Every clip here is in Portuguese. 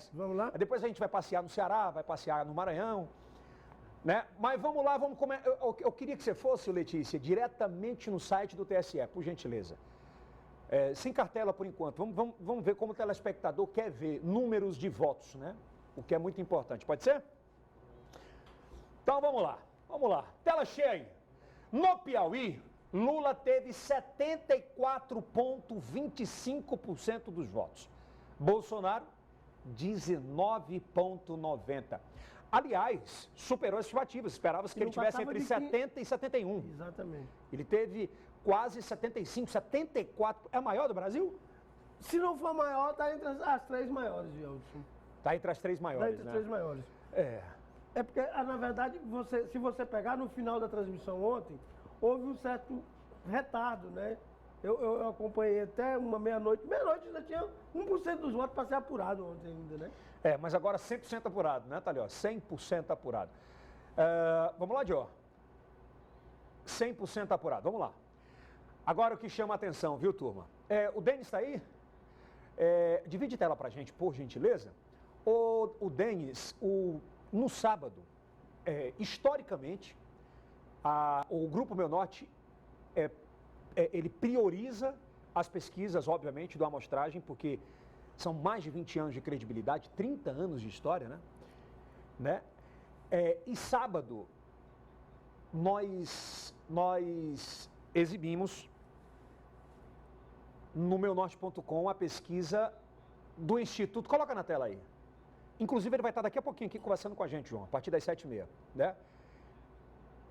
Goiás. Vamos lá? Depois a gente vai passear no Ceará, vai passear no Maranhão. Né? Mas vamos lá, vamos comer. Eu queria que você fosse, Letícia, diretamente no site do TSE, por gentileza. Sem cartela por enquanto. Vamos ver como o telespectador quer ver números de votos, né? O que é muito importante. Pode ser? Então vamos lá. Tela cheia aí. No Piauí, Lula teve 74,25% dos votos. Bolsonaro, 19,90%. Aliás, superou as estimativas. Esperava-se que ele tivesse entre 70 e 71. Exatamente. Ele teve quase 75, 74. É a maior do Brasil? Se não for maior, está entre as três maiores, Gelson. Está entre as três maiores, Está entre as três maiores. É porque, na verdade, se você pegar no final da transmissão ontem, houve um certo retardo, né? Eu acompanhei até uma meia-noite. Meia-noite ainda tinha 1% dos votos para ser apurado ontem ainda, né? Mas agora 100% apurado, né, Thalio? 100% apurado. Vamos lá, Dió. 100% apurado, vamos lá. Agora o que chama a atenção, viu, turma? O Denis está aí? Divide tela para a gente, por gentileza. O Denis, no sábado, historicamente, o Grupo Meu Norte, ele prioriza as pesquisas, obviamente, da amostragem, porque são mais de 20 anos de credibilidade, 30 anos de história, né? E sábado, nós exibimos no meunorte.com a pesquisa do Instituto. Coloca na tela aí. Inclusive, ele vai estar daqui a pouquinho aqui conversando com a gente, João, a partir das 7h30, né?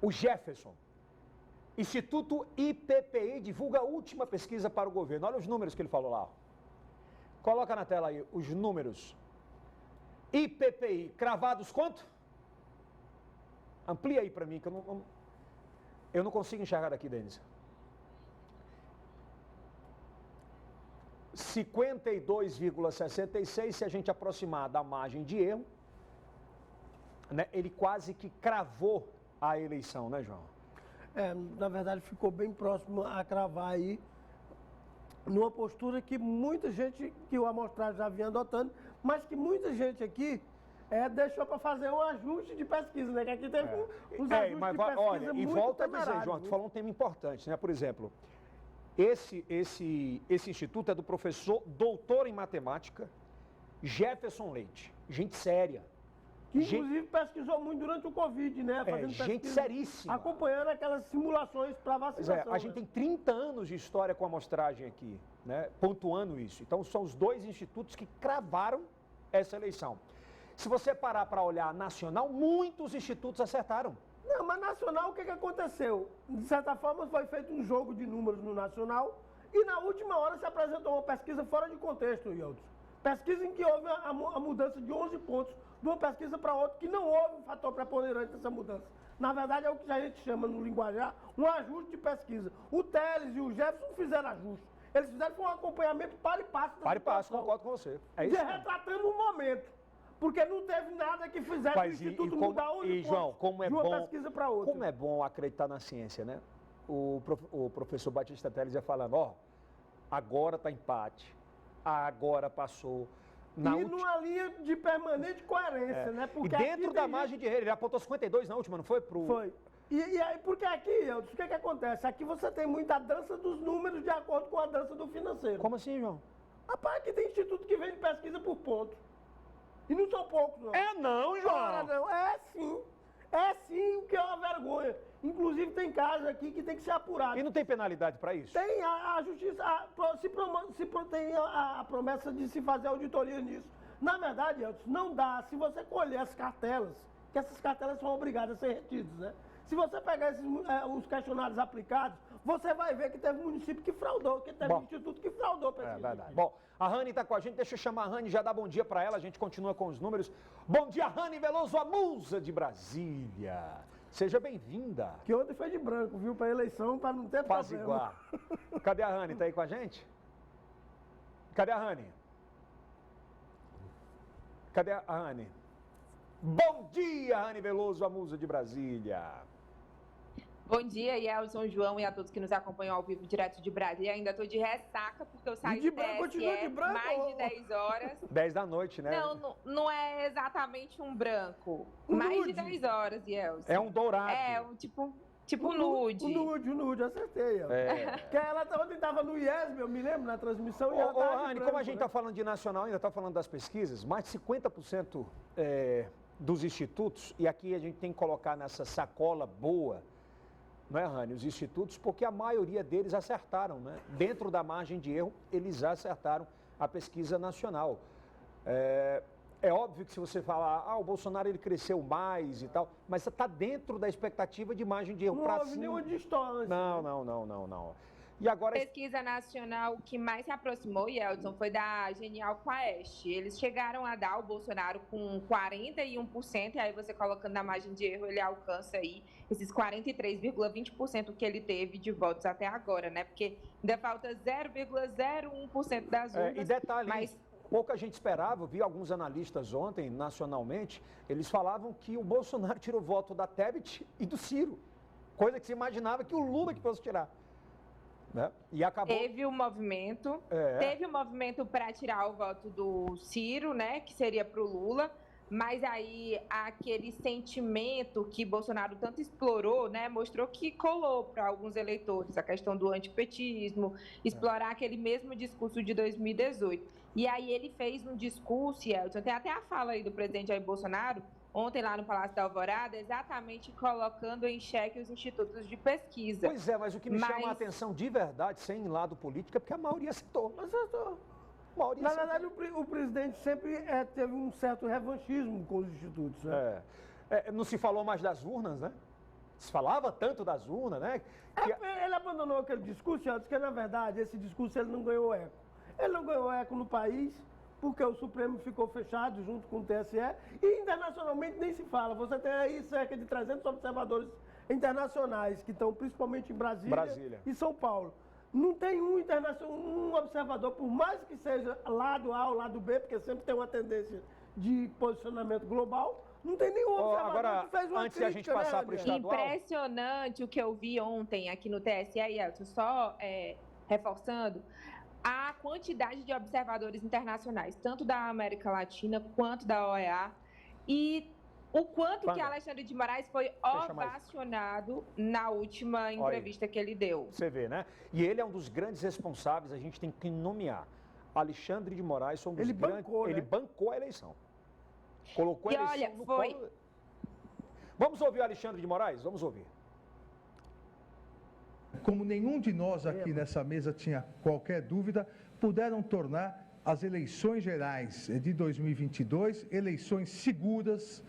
O Jefferson. Instituto IPPI divulga a última pesquisa para o governo. Olha os números que ele falou lá. Coloca na tela aí os números. IPPI, cravados quanto? Amplia aí para mim, que eu não consigo enxergar daqui, Denis. 52,66, se a gente aproximar da margem de erro, né, ele quase que cravou a eleição, né, João? Na verdade, ficou bem próximo a cravar aí, numa postura que muita gente, que o amostragem já vinha adotando, mas que muita gente aqui deixou para fazer um ajuste de pesquisa, né? Que aqui teve uns ajustes de pesquisa olha, muito e volta a dizer, temerários, João, tu falou um tema importante, né? Por exemplo, esse instituto é do professor doutor em matemática, Jefferson Leite, gente séria. Que inclusive pesquisou muito durante o Covid, né? Fazendo gente seríssima. Acompanhando aquelas simulações para vacinação. A gente tem 30 anos de história com a amostragem aqui, né? Pontuando isso. Então, são os dois institutos que cravaram essa eleição. Se você parar para olhar nacional, muitos institutos acertaram. Não, mas nacional, o que aconteceu? De certa forma, foi feito um jogo de números no nacional e na última hora se apresentou uma pesquisa fora de contexto, Yeltsin. Pesquisa em que houve a mudança de 11 pontos de uma pesquisa para outra, que não houve um fator preponderante dessa mudança. Na verdade, é o que a gente chama no linguajar um ajuste de pesquisa. O Teles e o Jefferson fizeram ajuste. Eles fizeram um acompanhamento para e passo. Para e passo, concordo com você. É isso. Retratando o momento. Porque não teve nada que fizesse o Instituto mudar 11 pontos João, como é de uma bom, pesquisa para outra. Como é bom acreditar na ciência, né? O professor Batista Teles ia falando, agora está empate, agora passou. Numa linha de permanente coerência, né? Porque e dentro da margem de erro, ele apontou 52 na última, não foi? Foi. E aí, porque aqui, Elton, o que acontece? Aqui você tem muita dança dos números de acordo com a dança do financeiro. Como assim, João? Rapaz, aqui tem instituto que vende pesquisa por ponto. E não são poucos, não. Não, João? Ora, não. É sim. É sim, o que é uma vergonha. Inclusive tem casos aqui que tem que ser apurado. E não tem penalidade para isso? Tem a justiça, tem a promessa de se fazer auditoria nisso. Na verdade, Elton, não dá. Se você colher as cartelas, que essas cartelas são obrigadas a ser retidas, né? Se você pegar os questionários aplicados, você vai ver que teve um município que fraudou, que teve um instituto que fraudou a pesquisa. É verdade. Bom, a Rani está com a gente, deixa eu chamar a Rani, já dá bom dia para ela, a gente continua com os números. Bom dia, Rani Veloso, a musa de Brasília. Seja bem-vinda. Que ontem foi de branco, viu, para eleição, para não ter problema. Igual. Cadê a Rani? Está aí com a gente? Cadê a Rani? Cadê a Rani? Bom dia, Rani Veloso, a musa de Brasília. Bom dia, Yelson, João e a todos que nos acompanham ao vivo direto de Brasília. Ainda estou de ressaca porque eu saí do TSE mais de 10 horas. 10 da noite, né? Não é exatamente um branco. Mais de 10 horas, Yelson. É um dourado. É, tipo nude. O nude, acertei. Que ela ontem estava no IESB, eu me lembro, na transmissão. Rani, como a gente está falando de nacional, ainda está falando das pesquisas, mais de 50% dos institutos, e aqui a gente tem que colocar nessa sacola boa, não é, Rani, os institutos, porque a maioria deles acertaram, né? Dentro da margem de erro, eles acertaram a pesquisa nacional. É óbvio que se você falar, o Bolsonaro ele cresceu mais e tal, mas está dentro da expectativa de margem de erro para cima. Não houve nenhuma distância. Não. E agora... Pesquisa nacional que mais se aproximou, Yelson, foi da Genial Quest. Eles chegaram a dar o Bolsonaro com 41%, e aí você colocando na margem de erro, ele alcança aí esses 43,20% que ele teve de votos até agora, né? Porque ainda falta 0,01% das urnas. E detalhe, pouca gente esperava, eu vi alguns analistas ontem, nacionalmente, eles falavam que o Bolsonaro tirou voto da Tebet e do Ciro, coisa que se imaginava que o Lula que fosse tirar. Né? E acabou... Teve um movimento para tirar o voto do Ciro, né, que seria para o Lula, mas aí aquele sentimento que Bolsonaro tanto explorou, né, mostrou que colou para alguns eleitores a questão do antipetismo, explorar aquele mesmo discurso de 2018. E aí ele fez um discurso, Yeltsin, tem até a fala aí do presidente Jair Bolsonaro, ontem lá no Palácio da Alvorada, exatamente colocando em xeque os institutos de pesquisa. Pois é, mas o que me chama a atenção de verdade, sem lado político, é porque a maioria acertou. Na verdade, o presidente sempre teve um certo revanchismo com os institutos. Né? Não se falou mais das urnas, né? Se falava tanto das urnas, né? Ele abandonou aquele discurso, disse que, na verdade, esse discurso ele não ganhou eco. Ele não ganhou eco no país, porque o Supremo ficou fechado junto com o TSE, e internacionalmente nem se fala. Você tem aí cerca de 300 observadores internacionais, que estão principalmente em Brasília. E São Paulo. Não tem um observador, por mais que seja lado A ou lado B, porque sempre tem uma tendência de posicionamento global, não tem nenhum observador agora, que fez uma antes de a gente passar para o estadual... Impressionante o que eu vi ontem aqui no TSE, Yeltsin, só reforçando, a quantidade de observadores internacionais, tanto da América Latina quanto da OEA, e o quanto que Alexandre de Moraes foi ovacionado na última entrevista que ele deu. Você vê, né? E ele é um dos grandes responsáveis, a gente tem que nomear. Alexandre de Moraes foi um dos grandes... Ele bancou a eleição. Colocou a eleição no colo. Vamos ouvir o Alexandre de Moraes? Vamos ouvir. Como nenhum de nós aqui nessa mesa tinha qualquer dúvida, puderam tornar as eleições gerais de 2022 eleições seguras,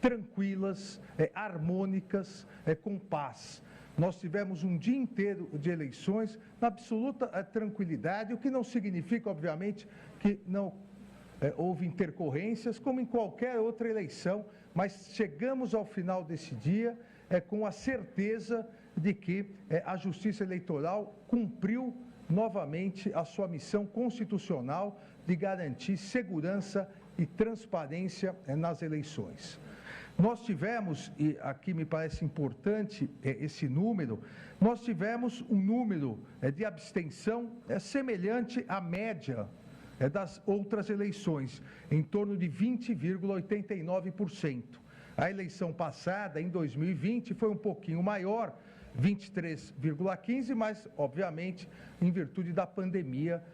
tranquilas, harmônicas, com paz. Nós tivemos um dia inteiro de eleições na absoluta tranquilidade, o que não significa, obviamente, que não houve intercorrências, como em qualquer outra eleição, mas chegamos ao final desse dia com a certeza de que a Justiça Eleitoral cumpriu novamente a sua missão constitucional de garantir segurança e transparência nas eleições. Nós tivemos, e aqui me parece importante esse número, nós tivemos um número de abstenção semelhante à média das outras eleições, em torno de 20,89%. A eleição passada, em 2020, foi um pouquinho maior, 23,15%, mas, obviamente, em virtude da pandemia,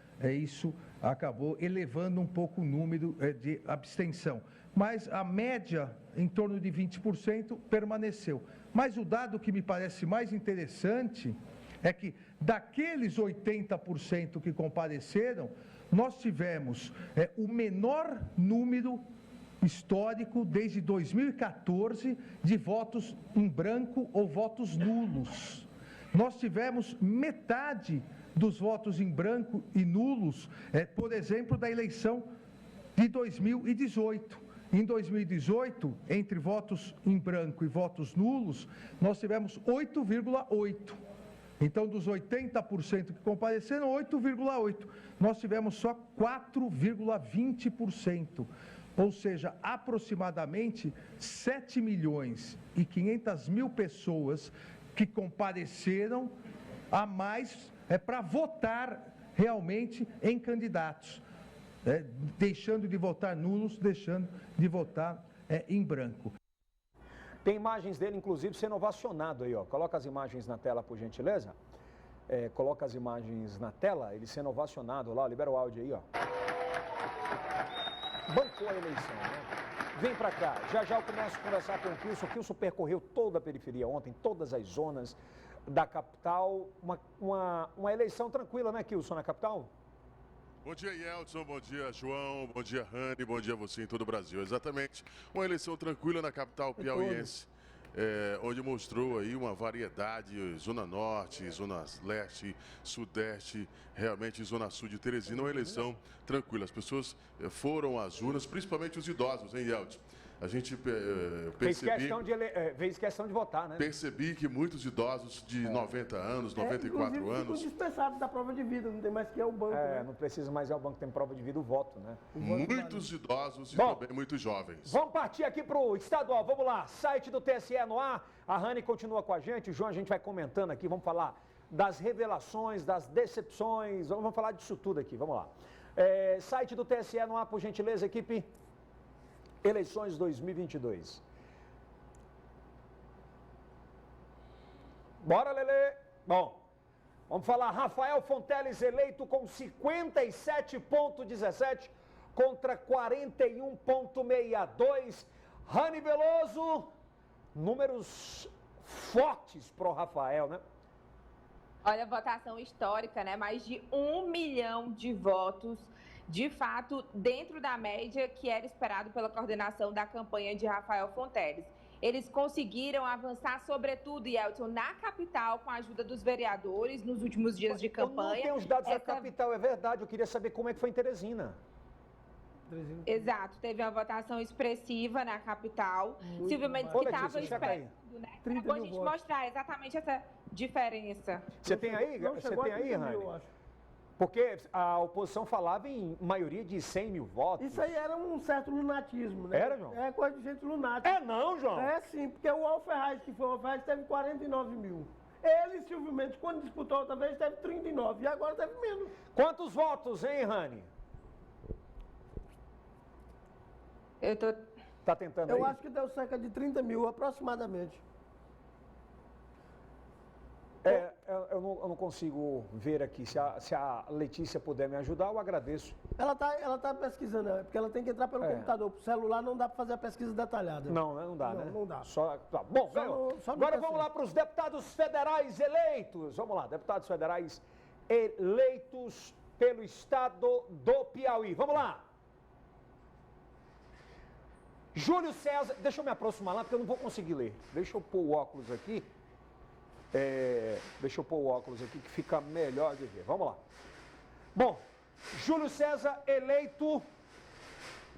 isso acabou elevando um pouco o número de abstenção. Mas a média, em torno de 20%, permaneceu. Mas o dado que me parece mais interessante é que, daqueles 80% que compareceram, nós tivemos o menor número histórico desde 2014 de votos em branco ou votos nulos. Nós tivemos metade dos votos em branco e nulos, por exemplo, da eleição de 2018. Em 2018, entre votos em branco e votos nulos, nós tivemos 8,8%. Então, dos 80% que compareceram, 8,8%. Nós tivemos só 4,20%. Ou seja, aproximadamente 7.500.000 pessoas que compareceram a mais para votar realmente em candidatos, deixando de votar nulos, deixando de votar em branco. Tem imagens dele, inclusive, sendo ovacionado aí, ó. Coloca as imagens na tela, por gentileza. Coloca as imagens na tela, ele sendo ovacionado lá, libera o áudio aí, ó. Bancou a eleição, né? Vem pra cá, já eu começo a conversar com o Kilson. O Kilson percorreu toda a periferia ontem, todas as zonas da capital. Uma eleição tranquila, né, Kilson, na capital? Bom dia, Yeltsin, bom dia, João, bom dia, Rani, bom dia a você em todo o Brasil. Exatamente, uma eleição tranquila na capital piauiense, onde mostrou aí uma variedade, Zona Norte, Zona Leste, Sudeste, realmente Zona Sul de Teresina, uma eleição tranquila. As pessoas foram às urnas, principalmente os idosos, hein, Yeltsin? A gente fez questão de votar, né? Percebi que muitos idosos de 90 anos, 94 anos... Ficam dispensados da prova de vida, não tem mais que ir ao banco, né? Não precisa mais ir ao banco, tem prova de vida, o voto, né? Muitos idosos e também muitos jovens. Vamos partir aqui para o estadual, vamos lá. Site do TSE no ar, a Rani continua com a gente, o João, a gente vai comentando aqui, vamos falar das revelações, das decepções, vamos falar disso tudo aqui, vamos lá. Site do TSE no ar, por gentileza, equipe. Eleições 2022. Bora, Lelê. Bom, vamos falar. Rafael Fonteles eleito com 57,17 contra 41,62. Rani Veloso, números fortes pro Rafael, né? Olha, votação histórica, né? Mais de 1 milhão de votos. De fato, dentro da média que era esperado pela coordenação da campanha de Rafael Fonteles. Eles conseguiram avançar, sobretudo, Yeltsin, na capital, com a ajuda dos vereadores, nos últimos dias de campanha. Eu não tenho os dados da capital, é verdade. Eu queria saber como é que foi em Teresina. Exato, teve uma votação expressiva na capital. Silvio Mendes, que estava esperando, né? Para a gente mostrar exatamente essa diferença. Você tem aí, Rani? Porque a oposição falava em maioria de 100 mil votos. Isso aí era um certo lunatismo, né? Era, João? É coisa de gente lunática. É não, João? É sim, porque o Alferraz, que foi o Alferraz, teve 49 mil. Ele, Silvio Mendes, quando disputou outra vez, teve 39 e agora teve menos. Quantos votos, hein, Rani? Tá tentando aí? Eu acho que deu cerca de 30 mil, aproximadamente. Eu não consigo ver aqui. Se a Letícia puder me ajudar, eu agradeço. Ela tá pesquisando, porque ela tem que entrar pelo computador. Pro celular não dá para fazer a pesquisa detalhada. Não dá, né? Não dá. Bom, agora vamos lá para os deputados federais eleitos. Vamos lá, deputados federais eleitos pelo estado do Piauí. Vamos lá. Júlio César, deixa eu me aproximar lá, porque eu não vou conseguir ler. Deixa eu pôr o óculos aqui. Deixa eu pôr o óculos aqui que fica melhor de ver. Vamos lá. Bom, Júlio César eleito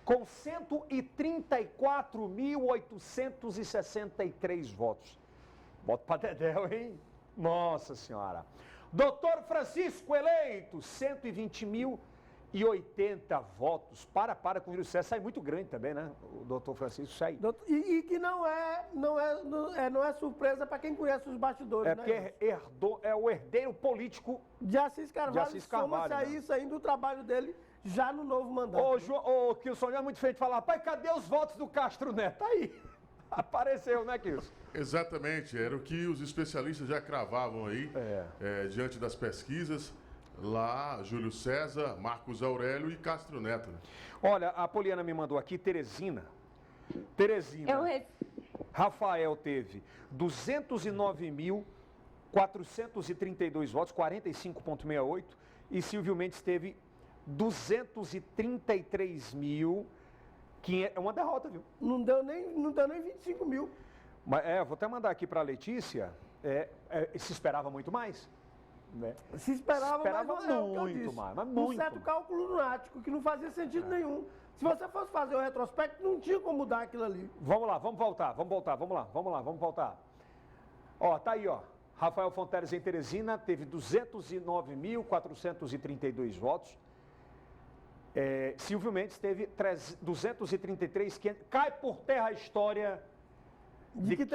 com 134.863 votos. Voto para Dedéu, hein? Nossa Senhora. Doutor Francisco eleito, 120.080 votos. Para com o Júlio César, sai muito grande também, né? O doutor Francisco sai. E que não é surpresa para quem conhece os bastidores, né? Porque é o herdeiro político de Assis Carvalho. Soma-se a isso ainda o trabalho dele já no novo mandato. Ô, Kilson, é muito feio de falar, pai, cadê os votos do Castro Neto? Tá aí. Apareceu, né, Kilson? Exatamente, era o que os especialistas já cravavam aí, diante das pesquisas. Lá, Júlio César, Marcos Aurélio e Castro Neto. Olha, a Poliana me mandou aqui, Teresina. Rafael teve 209.432 votos, 45,68. E Silvio Mendes teve 233.000, que é uma derrota, viu? Não deu nem 25 mil. Mas, vou até mandar aqui para a Letícia, se esperava muito mais. Né? Se esperava muito mais, mas muito. Um certo cálculo lunático, que não fazia sentido nenhum. Se você fosse fazer o retrospecto, não tinha como mudar aquilo ali. Vamos lá, vamos voltar. Ó, tá aí, ó. Rafael Fonteles em Teresina teve 209.432 votos. Silvio Mendes teve 233, que cai por terra a história De que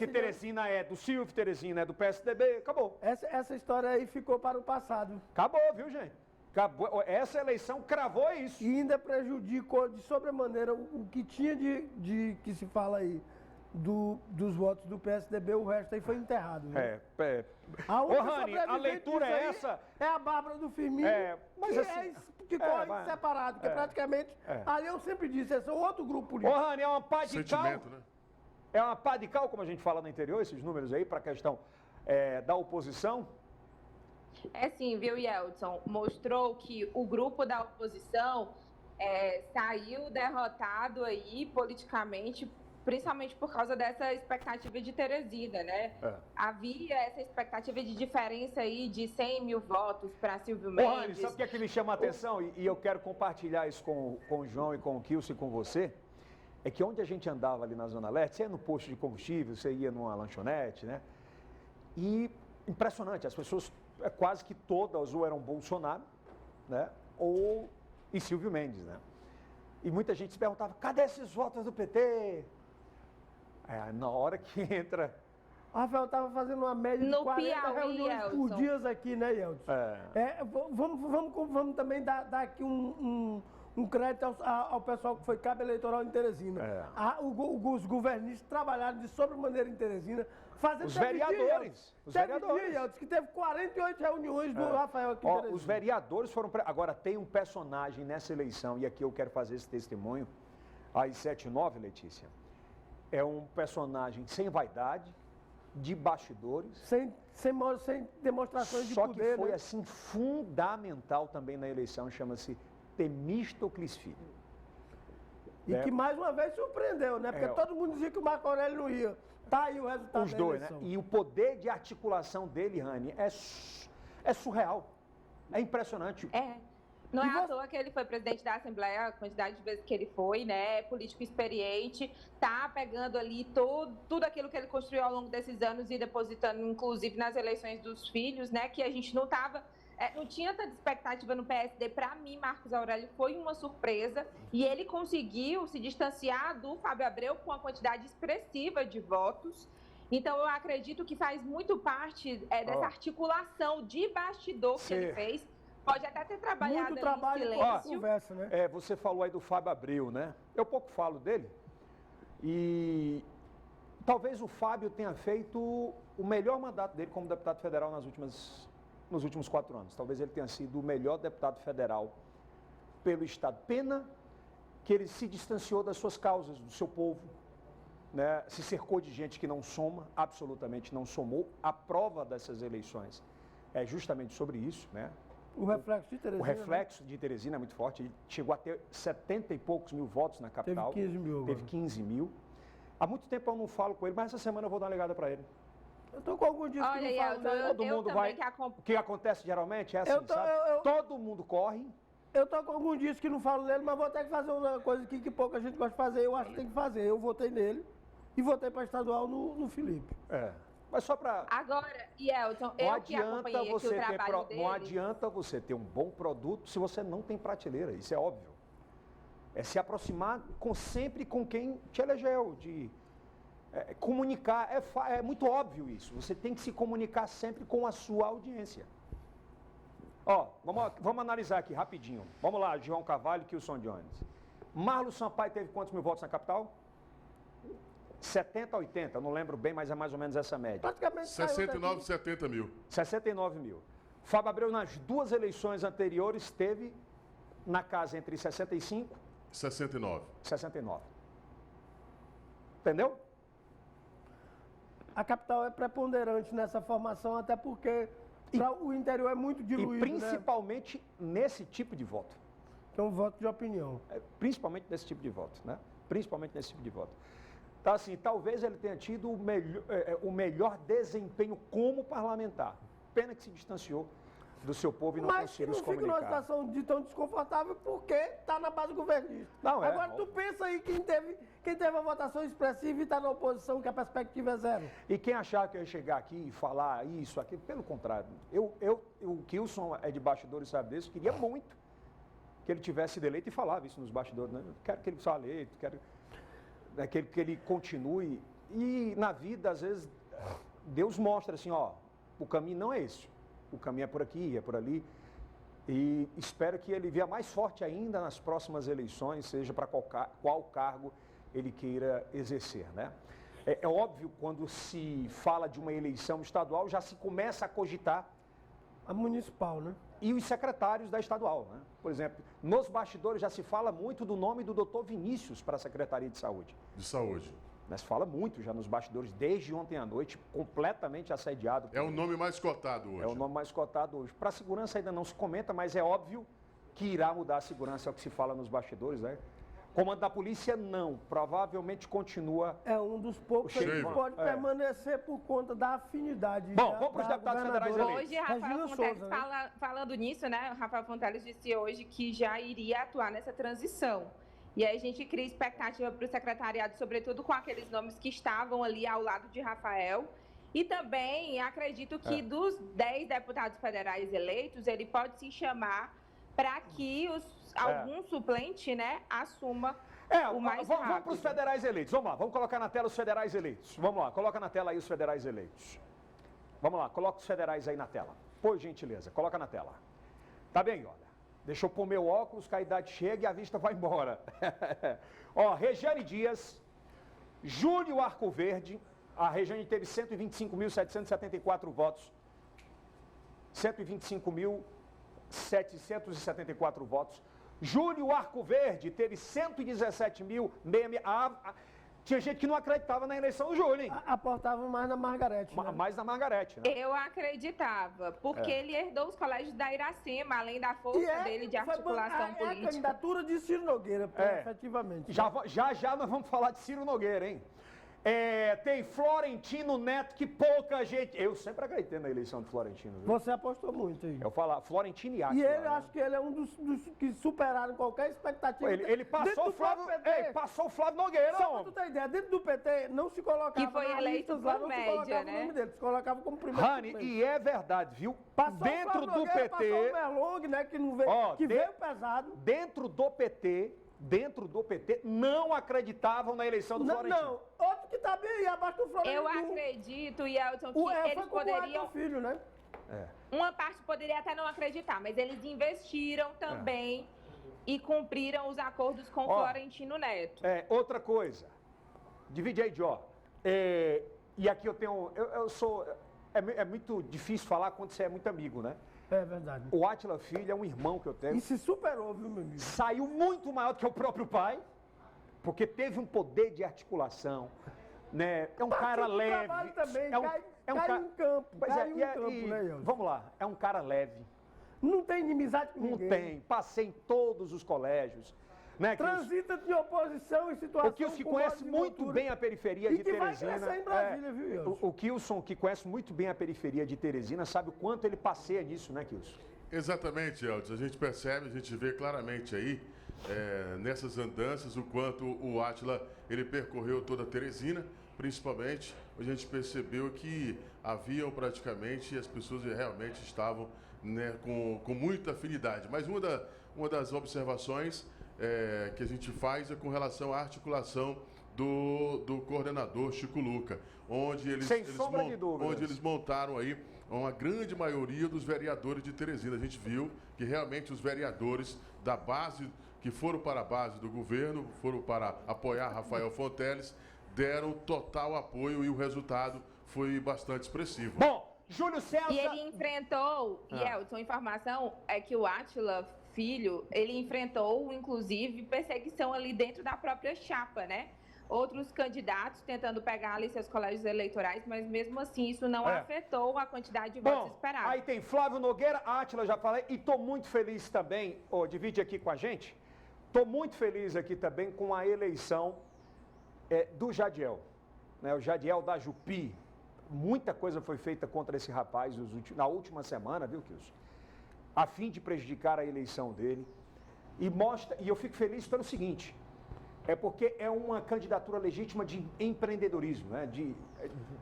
Teresina é do Silvio, Teresina é do PSDB, acabou. Essa história aí ficou para o passado. Acabou, viu, gente? Acabou. Essa eleição cravou isso. E ainda prejudicou de sobremaneira o que tinha de que se fala aí dos votos do PSDB, o resto aí foi enterrado. Né? Ô, Rani, a leitura é essa? É a Bárbara do Firmino, mas assim, que corre separado, porque praticamente, ali eu sempre disse, esse é outro grupo político. Ô, Rani, é uma pá de cal. Né? É uma pá de cal, como a gente fala no interior, esses números aí, para a questão da oposição? É sim, viu, Yeltsin? Mostrou que o grupo da oposição saiu derrotado aí politicamente, principalmente por causa dessa expectativa de Teresina, né? Havia essa expectativa de diferença aí de 100 mil votos para Silvio Mendes. Rani, sabe o que me chama a atenção? E eu quero compartilhar isso com o João e com o Kilson e com você. É que onde a gente andava ali na Zona Leste, você ia no posto de combustível, você ia numa lanchonete, né? E impressionante, as pessoas quase que todas ou eram Bolsonaro, né? Ou e Silvio Mendes, né? E muita gente se perguntava, cadê esses votos do PT? Na hora que entra... O Rafael estava fazendo uma média de 40 reuniões por dia aqui, né, Yeltsin? Vamos também dar aqui um crédito ao pessoal que foi cabo eleitoral em Teresina. Os governistas trabalharam de sobremaneira em Teresina, fazendo... Os vereadores. Yeltsin, que teve 48 reuniões do Rafael aqui em Teresina. Os vereadores foram... Agora, tem um personagem nessa eleição, e aqui eu quero fazer esse testemunho, às 7h09, Letícia. É um personagem sem vaidade, de bastidores. Sem demonstrações de poder. Só que foi, assim, fundamental também na eleição, chama-se Temístocles Filho. E que mais uma vez surpreendeu, né? Porque todo mundo dizia que o Marco Aurélio não ia. Tá aí o resultado da eleição. Né? E o poder de articulação dele, Rani, é surreal. É impressionante. Não é à toa que ele foi presidente da Assembleia, a quantidade de vezes que ele foi, né? Político experiente, tá pegando ali tudo aquilo que ele construiu ao longo desses anos e depositando, inclusive, nas eleições dos filhos, né? Que a gente não tinha tanta expectativa no PSD. Para mim, Marcos Aurélio foi uma surpresa e ele conseguiu se distanciar do Fábio Abreu com uma quantidade expressiva de votos. Então, eu acredito que faz muito parte dessa articulação de bastidor que ele fez. Pode até ter trabalhado muito trabalho em silêncio. Conversa, né? Você falou aí do Fábio Abreu, né? Eu pouco falo dele. E talvez o Fábio tenha feito o melhor mandato dele como deputado federal nos últimos 4 anos. Talvez ele tenha sido o melhor deputado federal pelo Estado. Pena que ele se distanciou das suas causas, do seu povo, né? Se cercou de gente que não soma, absolutamente não somou. A prova dessas eleições é justamente sobre isso, né? O reflexo de Teresina. O reflexo de Teresina é muito forte. Ele chegou a ter 70 e poucos mil votos na capital. Teve 15 mil. Teve 15 mil. Há muito tempo eu não falo com ele, mas essa semana eu vou dar uma ligada para ele. Eu estou com algum dias que não falo dele. Todo mundo vai... O que acontece geralmente é assim, sabe? Todo mundo corre. Eu estou com alguns dias que não falo dele, mas vou ter que fazer uma coisa aqui que pouca gente gosta de fazer. Eu acho que tem que fazer. Eu votei nele e votei para estadual no Felipe. Mas só para... Agora, Yeltsin, eu que acompanhei aqui o trabalho dele... Não adianta você ter um bom produto se você não tem prateleira, isso é óbvio. É se aproximar sempre com quem te elegeu, comunicar, é muito óbvio isso. Você tem que se comunicar sempre com a sua audiência. Vamos analisar aqui rapidinho. Vamos lá, João Carvalho e Kilson Jones. Marlon Sampaio teve quantos mil votos na capital? 70 a 80, eu não lembro bem, mas é mais ou menos essa média. Praticamente 69, 70 mil. 69 mil. Fábio Abreu, nas 2 eleições anteriores, teve na casa entre 65 e 69. Entendeu? A capital é preponderante nessa formação, até porque o interior é muito diluído. E principalmente nesse tipo de voto. Que é um voto de opinião. Principalmente nesse tipo de voto, né? Principalmente nesse tipo de voto. Então, assim, talvez ele tenha tido o melhor desempenho como parlamentar. Pena que se distanciou do seu povo e não conseguiu se comunicar. Mas não fica numa situação de tão desconfortável porque está na base governista. Agora, tu pensa aí quem teve a votação expressiva e está na oposição, que a perspectiva é zero. E quem achar que eu ia chegar aqui e falar isso, aquilo, pelo contrário. O Kilson é de bastidores, sabe disso, queria muito que ele tivesse sido eleito e falava isso nos bastidores, né? Quero que ele seja eleito, quero... que ele continue E na vida, às vezes, Deus mostra assim, ó, o caminho não é esse. O caminho é por aqui, é por ali. E espero que ele venha mais forte ainda nas próximas eleições, seja para qual cargo ele queira exercer, né? É óbvio, quando se fala de uma eleição estadual, já se começa a cogitar a municipal, né? E os secretários da estadual, né? Por exemplo, nos bastidores já se fala muito do nome do doutor Vinícius para a Secretaria de Saúde. De Saúde. Mas se fala muito já nos bastidores, desde ontem à noite, completamente assediado. É o nome mais cotado hoje. É o nome mais cotado hoje. Para a segurança ainda não se comenta, mas é óbvio que irá mudar a segurança, é o que se fala nos bastidores, né? Comando da polícia, não. Provavelmente continua... É um dos poucos que pode permanecer por conta da afinidade. Bom, vamos para os deputados federais eleitos. Hoje, Rafael Fonteles, falando nisso, né? O Rafael Fonteles disse hoje que já iria atuar nessa transição. E aí a gente cria expectativa para o secretariado, sobretudo com aqueles nomes que estavam ali ao lado de Rafael. E também acredito que dos 10 deputados federais eleitos, ele pode se chamar para que algum suplente, né, assuma o mais rápido. Vamos para os federais eleitos. Vamos lá, vamos colocar na tela os federais eleitos. Vamos lá, coloca na tela aí os federais eleitos. Vamos lá, coloca os federais aí na tela. Por gentileza, coloca na tela. Tá bem, olha. Deixa eu pôr meu óculos, que a idade chega e a vista vai embora. Ó, Regiane Dias, Júlio Arcoverde, a Regiane teve 125.774 votos. 125.774 votos. Júlio Arcoverde teve 117.000. Tinha gente que não acreditava na eleição do Júlio, hein? Aportava mais na Margarete, né? Mais na Margarete, né? Eu acreditava, porque ele herdou os colégios da Iracema, além da força dele de articulação política. É a candidatura de Ciro Nogueira, efetivamente. Já nós vamos falar de Ciro Nogueira, hein? Tem Florentino Neto, que pouca gente... Eu sempre acreditei na eleição de Florentino. Viu? Você apostou muito aí. Eu falar Florentino e Átila. E ele, acho que ele é um dos que superaram qualquer expectativa. Ele passou o Flávio... passou o Flávio Nogueira, só pra tu ter ideia, dentro do PT não se colocava... Que foi eleito por média, né? O nome dele, se colocava como primeiro. Rani, e é verdade, viu? Passou dentro o do PT... Passou o Merlong, né, que não veio, veio pesado. Dentro do PT, não acreditavam na eleição do Florentino. Não, outro que tá bem abaixo do Florentino. Eu acredito, Yeltsin, que eles poderiam... filho, né? Uma parte poderia até não acreditar, mas eles investiram também e cumpriram os acordos com Florentino Neto. Outra coisa, divide aí, Jó. E aqui eu tenho... Eu sou... É muito difícil falar quando você é muito amigo, né? É verdade. O Átila Filho é um irmão que eu tenho. E se superou, viu, meu amigo? Saiu muito maior do que o próprio pai, porque teve um poder de articulação, né? É um cara leve. Também, cai em campo, né, vamos lá, é um cara leve. Não tem inimizade com ninguém. Não tem, passei em todos os colégios. Né, transita de oposição em situação. O Kilson conhece muito bem a periferia de Teresina. Vai em Brasília, viu, o Kilson, que conhece muito bem a periferia de Teresina, sabe o quanto ele passeia nisso, né, Kilson? Exatamente, Elton. A gente percebe, a gente vê claramente aí, nessas andanças, o quanto o Átila, ele percorreu toda Teresina, principalmente, a gente percebeu que haviam praticamente, as pessoas realmente estavam, né, com muita afinidade. Mas uma das observações que a gente faz é com relação à articulação do coordenador Chico Luca, onde eles montaram aí uma grande maioria dos vereadores de Teresina. A gente viu que realmente os vereadores da base, que foram para a base do governo, foram para apoiar Rafael Fonteles, deram total apoio e o resultado foi bastante expressivo. Bom, Júlio César... E ele enfrentou, Yeltsin, a informação é que o Átila Filho, ele enfrentou, inclusive, perseguição ali dentro da própria chapa, né? Outros candidatos tentando pegar ali seus colégios eleitorais, mas mesmo assim isso não afetou a quantidade de votos esperada. Aí tem Flávio Nogueira, Átila, já falei, e estou muito feliz também, divide aqui com a gente, estou muito feliz aqui também com a eleição do Jadiel, né? O Jadiel da Jupi. Muita coisa foi feita contra esse rapaz na última semana, viu, Kilson? A fim de prejudicar a eleição dele. E eu fico feliz pelo seguinte, porque é uma candidatura legítima de empreendedorismo, né?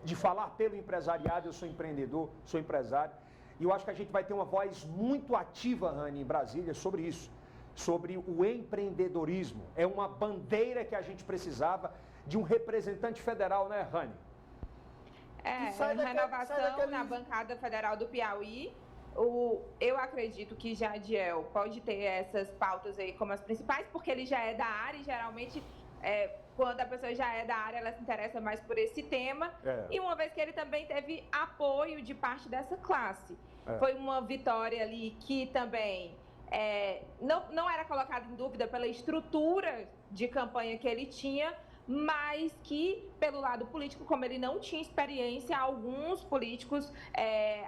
De falar pelo empresariado. Eu sou empreendedor, sou empresário, e eu acho que a gente vai ter uma voz muito ativa, Rani, em Brasília, sobre isso, sobre o empreendedorismo. É uma bandeira que a gente precisava de um representante federal, né, Rani? Renovação na bancada federal do Piauí. Eu acredito que Jadiel pode ter essas pautas aí como as principais, porque ele já é da área e geralmente quando a pessoa já é da área, ela se interessa mais por esse tema. E uma vez que ele também teve apoio de parte dessa classe. Foi uma vitória ali que também não era colocada em dúvida pela estrutura de campanha que ele tinha, mas que, pelo lado político, como ele não tinha experiência, alguns políticos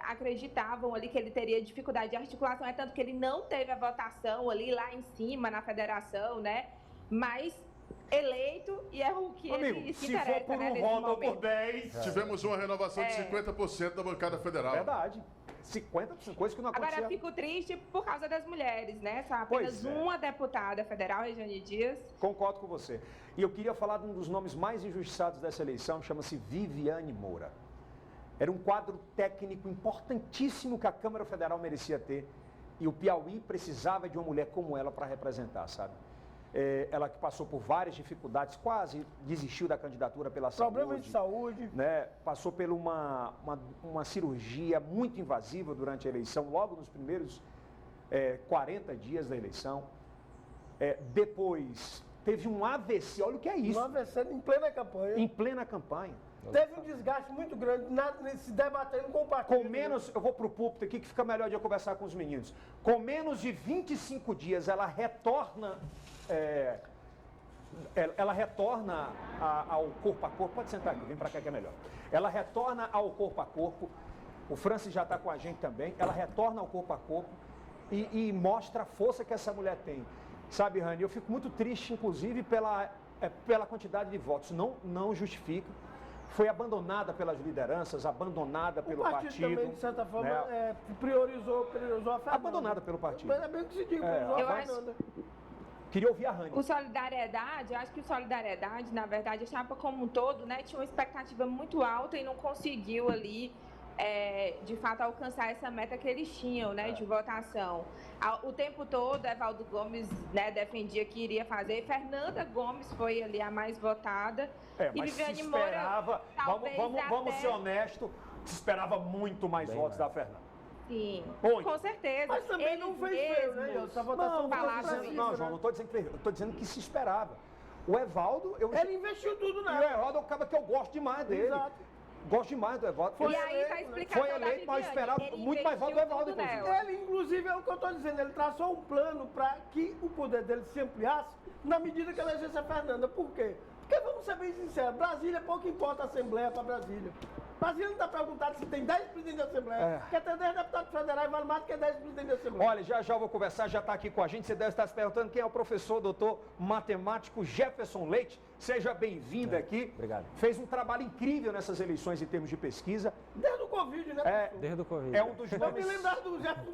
acreditavam ali que ele teria dificuldade de articulação, tanto que ele não teve a votação ali lá em cima, na federação, né? Mas eleito, e é o que ele se interessa, for por né, um voto ou por 10... Tivemos uma renovação de 50% da bancada federal. Verdade. 50%, coisa que não acontecia. Agora, eu fico triste por causa das mulheres, né? Só apenas uma deputada federal, Regiane Dias. Concordo com você. E eu queria falar de um dos nomes mais injustiçados dessa eleição, chama-se Viviane Moura. Era um quadro técnico importantíssimo que a Câmara Federal merecia ter, e o Piauí precisava de uma mulher como ela para representar, sabe? Ela que passou por várias dificuldades, quase desistiu da candidatura pela saúde. Problemas de saúde. Né? Passou por uma cirurgia muito invasiva durante a eleição, logo nos primeiros 40 dias da eleição. Depois teve um AVC, olha o que é isso. Um AVC em plena campanha. Em plena campanha. Teve um desgaste muito grande se debatendo com o partido. Com menos, eu vou para o púlpito aqui que fica melhor de eu conversar com os meninos. Com menos de 25 dias, ela retorna ao corpo a corpo. Pode sentar aqui, vem para cá que é melhor. Ela retorna ao corpo a corpo. O Francis já está com a gente também. Ela retorna ao corpo a corpo e mostra a força que essa mulher tem. Sabe, Rani, eu fico muito triste, inclusive, pela quantidade de votos. Não justifica. Foi abandonada pelas lideranças, abandonada pelo partido. O partido também, de certa forma, priorizou a Fernanda. Abandonada pelo partido. Mas é bem que se diga, priorizou a Fernanda. Queria ouvir a Rani. O Solidariedade, eu acho que o Solidariedade, na verdade, a chapa como um todo, né, tinha uma expectativa muito alta e não conseguiu ali, de fato, alcançar essa meta que eles tinham, né, de votação. O tempo todo, Evaldo Gomes, né, defendia que iria fazer. Fernanda Gomes foi ali a mais votada. E Viviane Moura, vamos ser honestos, se esperava muito mais votos da Fernanda. Sim, muito. Com certeza. Mas também não fez feio, né? Essa votação não, João, não estou dizendo que fez. Estou dizendo que se esperava. O Evaldo... Ele investiu tudo nela. E o Evaldo é um cara que eu gosto demais dele. Exato. Gosto demais do Evaldo. E aí tá explicado. Foi eleito, mas eu esperava muito mais voto do Evaldo, inclusive. Ele, inclusive, é o que eu estou dizendo, ele traçou um plano para que o poder dele se ampliasse na medida que elegesse a Fernanda. Por quê? Porque, vamos ser bem sinceros, Brasília, pouco importa a Assembleia para Brasília. Brasília não está perguntado se tem 10 presidentes da Assembleia. Quer ter 10 deputados federais, vale mais do que 10 presidentes da Assembleia. Olha, já eu vou conversar, já está aqui com a gente. Você deve estar se perguntando quem é o professor, doutor matemático Jefferson Leite. Seja bem-vindo aqui. Obrigado. Fez um trabalho incrível nessas eleições em termos de pesquisa. Desde o Covid, né? Desde o Covid. É um dos nomes... Eu me lembro do Jefferson.